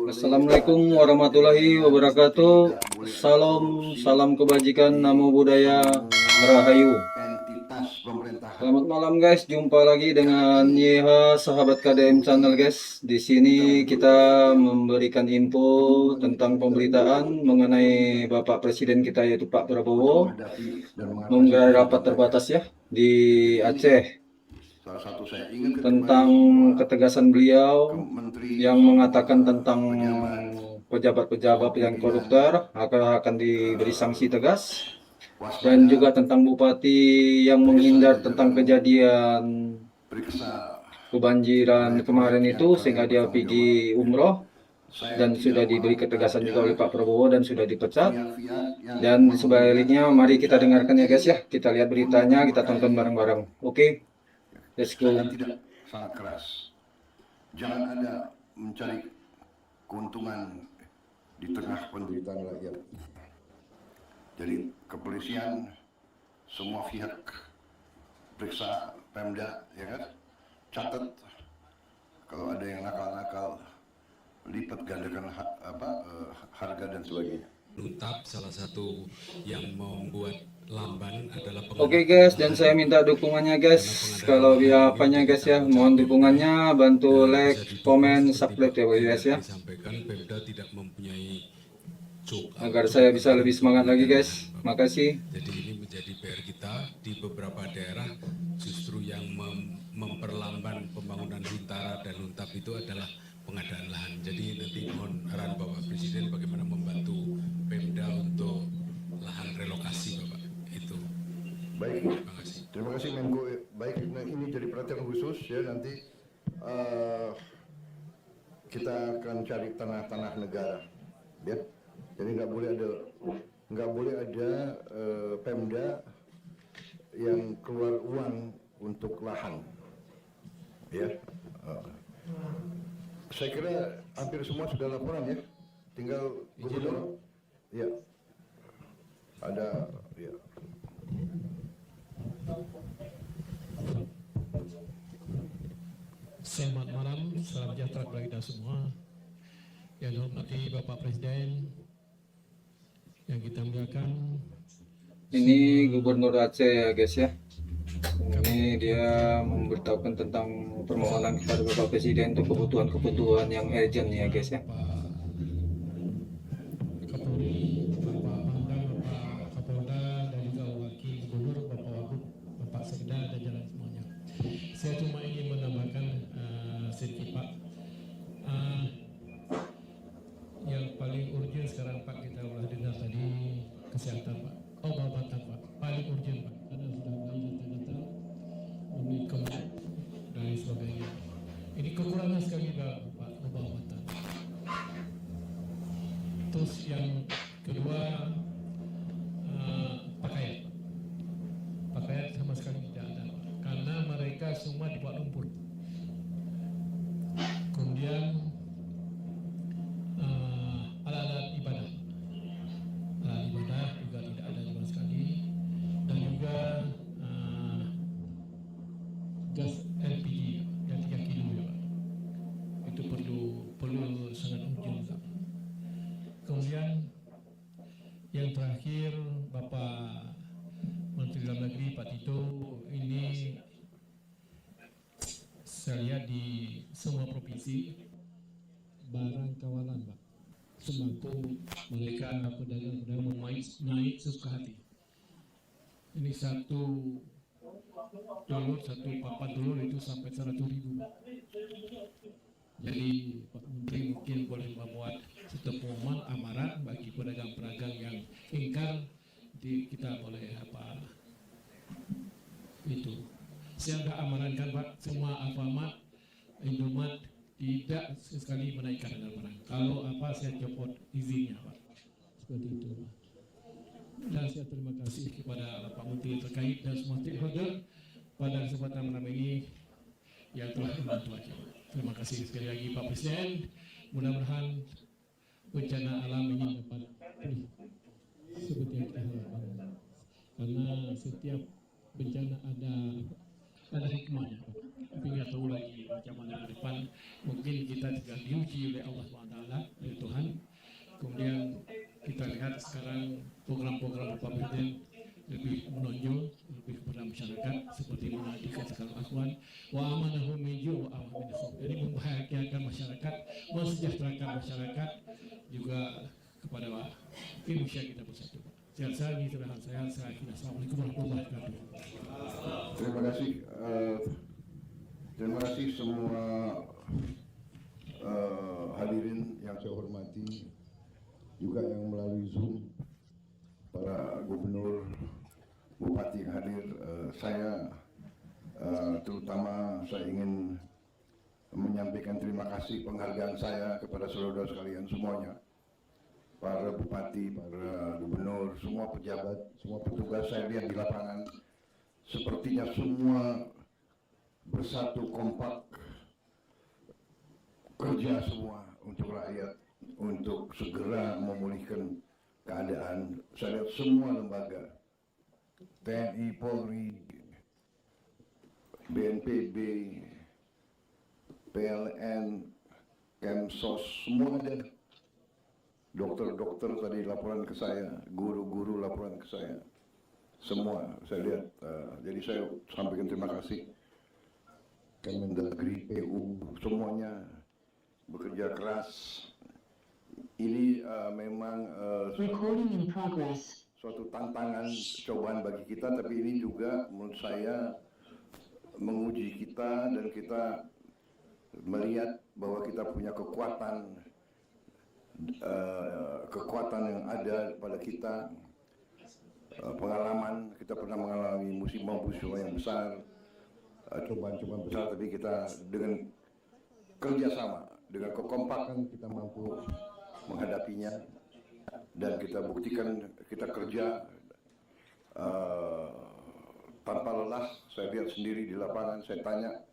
Assalamualaikum warahmatullahi wabarakatuh. Salam kebajikan, namo buddhaya, rahayu. Selamat malam guys, jumpa lagi dengan YH sahabat KDM channel guys. Di sini kita memberikan info tentang pemberitaan mengenai Bapak Presiden kita yaitu Pak Prabowo menggelar rapat terbatas ya di Aceh tentang ketegasan beliau yang mengatakan tentang pejabat-pejabat yang koruptor akan diberi sanksi tegas, dan juga tentang bupati yang menghindar tentang kejadian kebanjiran kemarin itu sehingga dia pergi umroh dan sudah diberi ketegasan juga oleh Pak Prabowo dan sudah dipecat. Dan sebaliknya mari kita dengarkan ya guys ya, kita lihat beritanya, kita tonton bareng-bareng. Oke, let's go. Tidak sangat keras. Jangan ada mencari keuntungan di tengah penderitaan rakyat. Jadi kepolisian, semua pihak periksa Pemda, ya kan? Catat kalau ada yang nakal-nakal, lipat gandakan harga dan sebagainya. Nuntap salah satu yang membuat lamban adalah Oke guys, dan saya minta dukungannya guys. Kalau dia apanya guys ya, mohon dukungannya, bantu like, komen, subscribe ya guys ya. Disampaikan Pemda tidak mempunyai agar saya bisa lebih semangat lagi guys. Makasih. Jadi ini menjadi PR kita di beberapa daerah, justru yang memperlamban pembangunan Huntara dan Huntap itu adalah pengadaan lahan. Jadi nanti mohon arahan Bapak Presiden bagaimana membantu Pemda untuk lahan relokasi Bapak. Itu. Baik, terima kasih Menko. Baik, nah ini jadi perhatian khusus ya, nanti kita akan cari tanah-tanah negara, ya. Jadi nggak boleh ada Pemda yang keluar uang untuk lahan, ya. Saya kira hampir semua sudah laporan ya, tinggal gubernur, ya. Ada, ya. Selamat malam, salam sejahtera kepada kita semua. Yang dihormati Bapak Presiden, yang kita muliakan. Ini Gubernur Aceh ya guys ya. Ini dia memberitahukan tentang permohonan kepada Bapak Presiden untuk kebutuhan-kebutuhan yang urgent ya guys ya. Kapolri, Bapak Pangdam, Bapak Kapolda, dan juga Wakil Gubernur, Bapak Wagub, Bapak Sekda, dan jalan semuanya. Saya cuma ingin menambahkan sedikit Pak. Yang paling urgent sekarang Pak, kita sudah dengar tadi kesehatan Pak. Obat-obatan Pak, paling urgent Pak. Karena sudah mulai datang-datang Omikron dan lain sebagainya. Ini kekurangan sekali Pak, obat-obatan. Terus yang kedua, pakaian. Pakaian sama sekali tidak ada Pak. Karena mereka semua dibuat lumpur. Kemudian alat-alat ibadah juga tidak ada sama sekali, dan juga gas LPG yang 3 kilo ya Pak. Itu perlu sangat urgent Pak. Kemudian yang terakhir, Bapak Menteri Dalam Negeri Pak Tito, ini saya lihat di semua provinsi barang kawalan Pak, sembako mereka pedagang-pedagang naik sesuka hati. Ini satu papan telur itu sampai 100.000 Pak. Jadi Pak Menteri mungkin boleh membuat satu pengumuman amaran bagi pedagang-pedagang yang ingkar, kita boleh itu. Saya sudah amankan Pak, semua Alfamart, Indomaret tidak sekali menaikkan harga barang. Kalau saya copot izinnya Pak. Seperti itu Pak. Dan saya terima kasih kepada Pak Menteri terkait dan semua stakeholder pada kesempatan malam ini yang telah membantu aja. Terima kasih sekali lagi Pak Presiden. Mudah-mudahan bencana alam ini dapat pulih seperti yang kita harapkan. Karena setiap bencana ada hikmahnya Pak. Tapi nggak tahu lagi macam mana ke depan. Mungkin kita juga diuji oleh Allah SWT sekarang program-program Bapak Presiden lebih menonjol, lebih kepada masyarakat seperti mana dikatakan Akhwan wa amanahum min ju' wa amanahum. Jadi membahagiakan masyarakat, mensejahterakan masyarakat juga kepada Indonesia kita bersatu. Sehat lagi saudara saya. Assalamualaikum warahmatullahi wabarakatuh. Terima kasih. Terima kasih semua hadirin yang saya hormati, juga yang melalui Zoom, para gubernur, bupati yang hadir. Terutama saya ingin menyampaikan terima kasih penghargaan saya kepada saudara-saudara sekalian semuanya, para bupati, para gubernur, semua pejabat, semua petugas. Saya lihat di lapangan sepertinya semua bersatu kompak, kerja semua untuk rakyat, untuk segera memulihkan keadaan. Saya lihat semua lembaga, TNI, Polri, BNPB, PLN, Kemsos, semua ada. Dokter-dokter tadi laporan ke saya, guru-guru laporan ke saya, semua saya lihat. Jadi saya sampaikan terima kasih. Kemendagri, PU, semuanya bekerja keras. Ini memang Recording in progress. suatu tantangan, cobaan bagi kita, tapi ini juga menurut saya menguji kita, dan kita melihat bahwa kita punya kekuatan yang ada pada kita, pengalaman. Kita pernah mengalami musibah yang besar, cobaan-cobaan besar, tapi kita dengan kerjasama, dengan kekompakan kita mampu menghadapinya, dan kita buktikan kita kerja tanpa lelah. Saya lihat sendiri di lapangan, saya tanya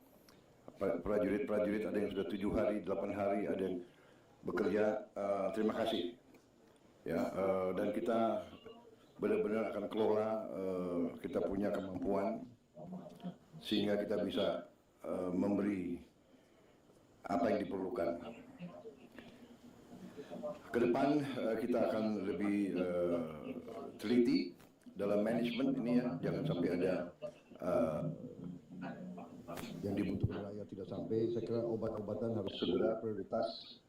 prajurit-prajurit, ada yang sudah 7 hari, 8 hari, ada yang bekerja. Terima kasih ya, dan kita benar-benar akan kelola. Kita punya kemampuan sehingga kita bisa memberi apa yang diperlukan. Ke depan kita akan lebih teliti dalam manajemen ini ya, jangan sampai ada yang dibutuhkan rakyat tidak sampai. Saya kira obat-obatan harus segera prioritas,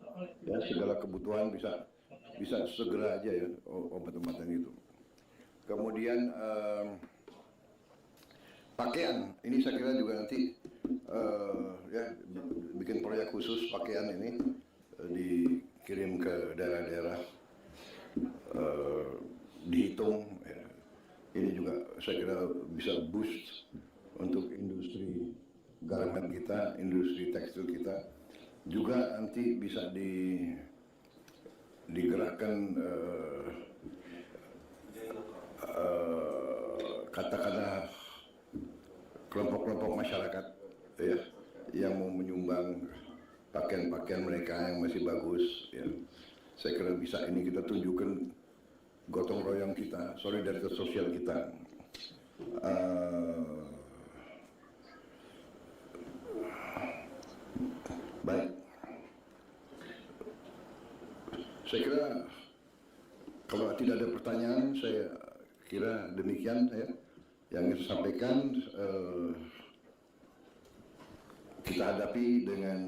ya, segala kebutuhan bisa segera aja ya, obat-obatan itu. Kemudian pakaian ini saya kira juga nanti ya bikin proyek khusus pakaian ini, dikirim ke daerah-daerah, dihitung ya. Ini juga saya kira bisa boost untuk industri garment kita, industri tekstil kita. Juga nanti bisa digerakkan katakanlah kelompok-kelompok masyarakat ya, yang mau menyumbang pakaian-pakaian mereka yang masih bagus ya. Saya kira bisa ini kita tunjukkan gotong royong kita, solidaritas sosial kita. Baik, saya kira kalau tidak ada pertanyaan, saya kira demikian ya yang ingin saya sampaikan. Kita hadapi dengan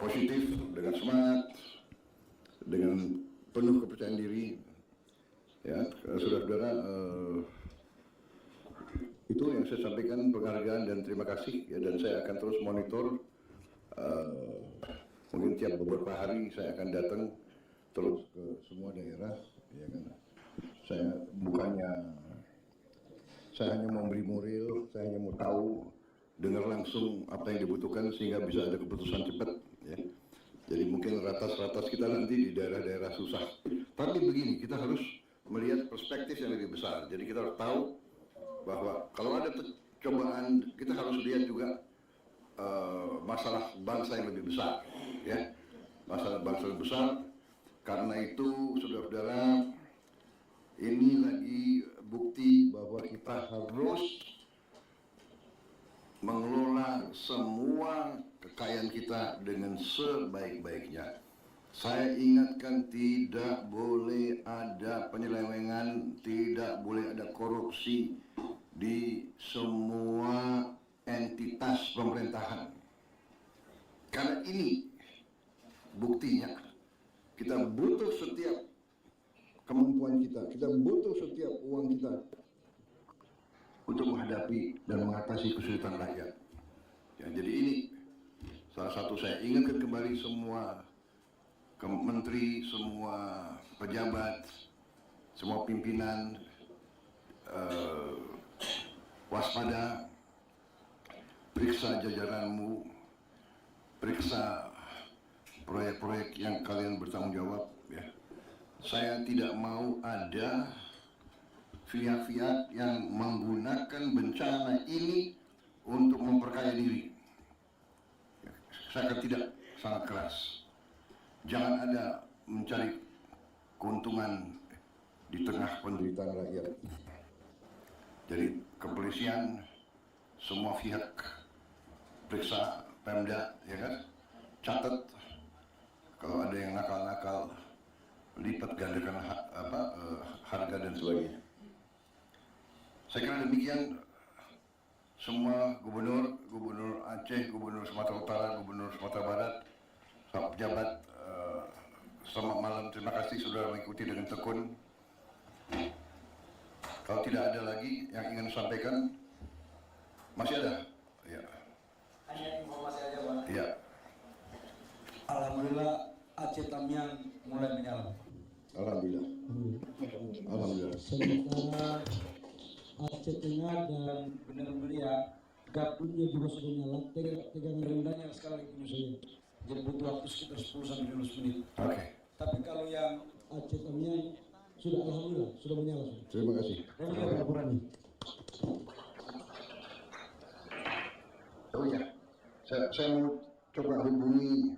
positif, dengan semangat, dengan penuh kepercayaan diri ya, saudara-saudara. Itu yang saya sampaikan, penghargaan dan terima kasih ya, dan saya akan terus monitor. Mungkin tiap beberapa hari saya akan datang terus ke semua daerah ya kan. Saya hanya memberi moral, saya hanya mau tahu, dengar langsung apa yang dibutuhkan sehingga bisa ada keputusan cepat ya. Jadi mungkin ratas-ratas kita nanti di daerah-daerah susah. Tapi begini, kita harus melihat perspektif yang lebih besar. Jadi kita harus tahu bahwa kalau ada cobaan, kita harus lihat juga masalah bangsa yang lebih besar ya. Masalah bangsa yang besar. Karena itu saudara-saudara, ini lagi bukti bahwa kita harus mengelola semua kekayaan kita dengan sebaik-baiknya. Saya ingatkan tidak boleh ada penyelewengan, tidak boleh ada korupsi di semua entitas pemerintahan. Karena ini buktinya kita butuh setiap kemampuan kita butuh setiap uang kita untuk menghadapi dan mengatasi kesulitan rakyat. Ya, jadi ini salah satu saya ingatkan kembali semua menteri, semua pejabat, semua pimpinan, waspada, periksa jajaranmu, periksa proyek-proyek yang kalian bertanggung jawab. Ya. Saya tidak mau ada pihak-pihak yang menggunakan bencana ini untuk memperkaya diri. Ya, saya akan tidak sangat keras. Jangan ada mencari keuntungan di tengah penderitaan rakyat. Jadi kepolisian, semua pihak periksa Pemda, ya kan? Catat kalau ada yang nakal-nakal, lipat gandakan harga dan sebagainya. Saya kira demikian. Semua gubernur Aceh, gubernur Sumatera Utara, gubernur Sumatera Barat, pejabat, selamat malam. Terima kasih sudah mengikuti dengan tekun. Kalau tidak ada lagi yang ingin sampaikan, masih ada? Ya. Hanya informasi aja, Pak. Ya. Alhamdulillah Aceh Tamiang mulai menyala. Alhamdulillah. Alhamdulillah. Sementara Aceh Tengah dan Benar Meriah gabungnya juga sudah nyala. Tegangan rendahnya sekali ini saja. Jadi butuh waktu sekitar 10 sampai 15 menit. Oke. Tapi kalau yang Aceh Tamiang sudah alhamdulillah sudah menyala. Terima kasih. Dan lihat laporannya. Oh ya, saya mau coba hubungi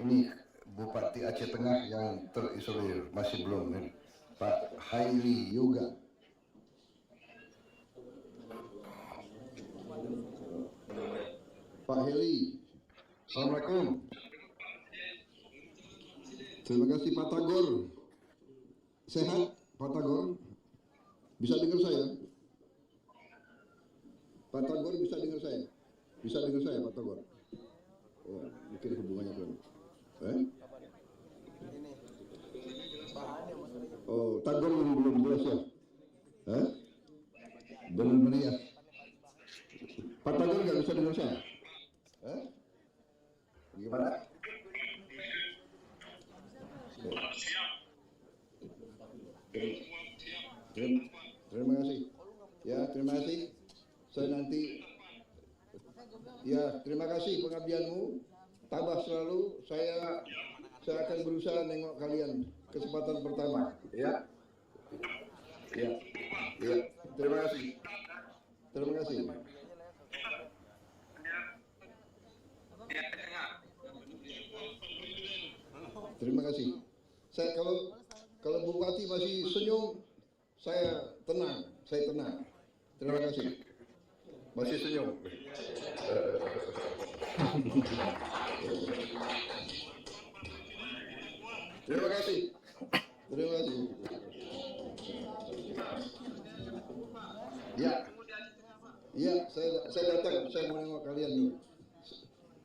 ini Bupati Aceh Tengah yang terisolir, masih belum ini, Pak Haili Yoga. Pak Heli, Assalamualaikum. Terima kasih Pak Tagor. Sehat Pak Tagor? Bisa dengar saya? Pak Tagor bisa dengar saya? Bisa dengar saya Pak Tagor? Oh, mungkin hubungannya belum. Oh, Tagor belum jelas ya? Benar meriah. Pak Tagor nggak bisa dengar saya? Gimana? Terima kasih. Ya, terima kasih. Saya nanti. Ya, terima kasih pengabdianmu. Tabah selalu. Saya akan berusaha nengok kalian kesempatan pertama. Ya. Ya. Ya. Terima kasih. Terima kasih. Terima kasih. Saya kalau Bupati masih senyum, saya tenang. Terima kasih. Masih senyum. Terima kasih. Terima kasih. Ya. Ya, saya datang. Saya mau nengok kalian dulu.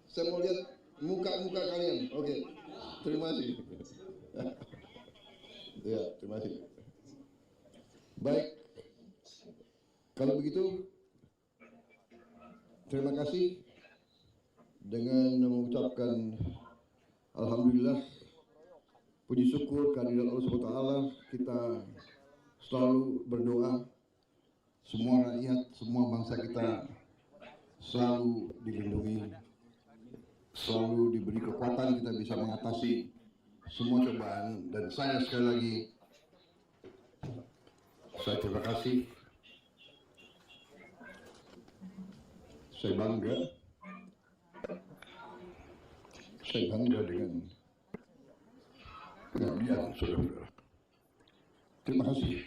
Saya mau lihat muka-muka kalian. Oke. Terima kasih. Ya, terima kasih. Baik. Kalau begitu, terima kasih dengan mengucapkan alhamdulillah, puji syukur kehadirat Allah SWT. Kita selalu berdoa semua rakyat, semua bangsa kita selalu dilindungi, selalu diberi kekuatan, kita bisa mengatasi semua cobaan. Dan saya sekali lagi, saya terima kasih. Saya bangga dengan pengabdian saudara-saudara. Terima kasih.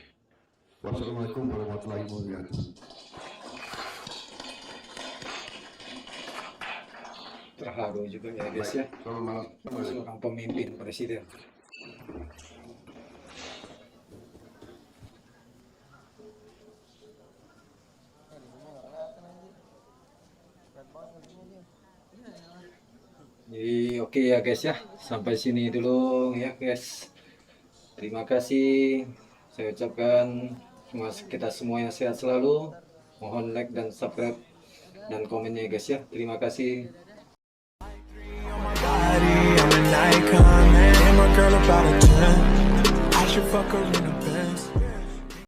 Wassalamualaikum warahmatullahi wabarakatuh. Terharu juga ya guys ya, Selamat malam. seorang pemimpin presiden. Jadi oke ya guys ya, sampai sini dulu ya guys. Terima kasih. Saya ucapkan kita semua yang sehat selalu. Mohon like dan subscribe dan komennya guys ya. Terima kasih. body, I'm an icon, man. And my girl about a 10. I should fuck her in a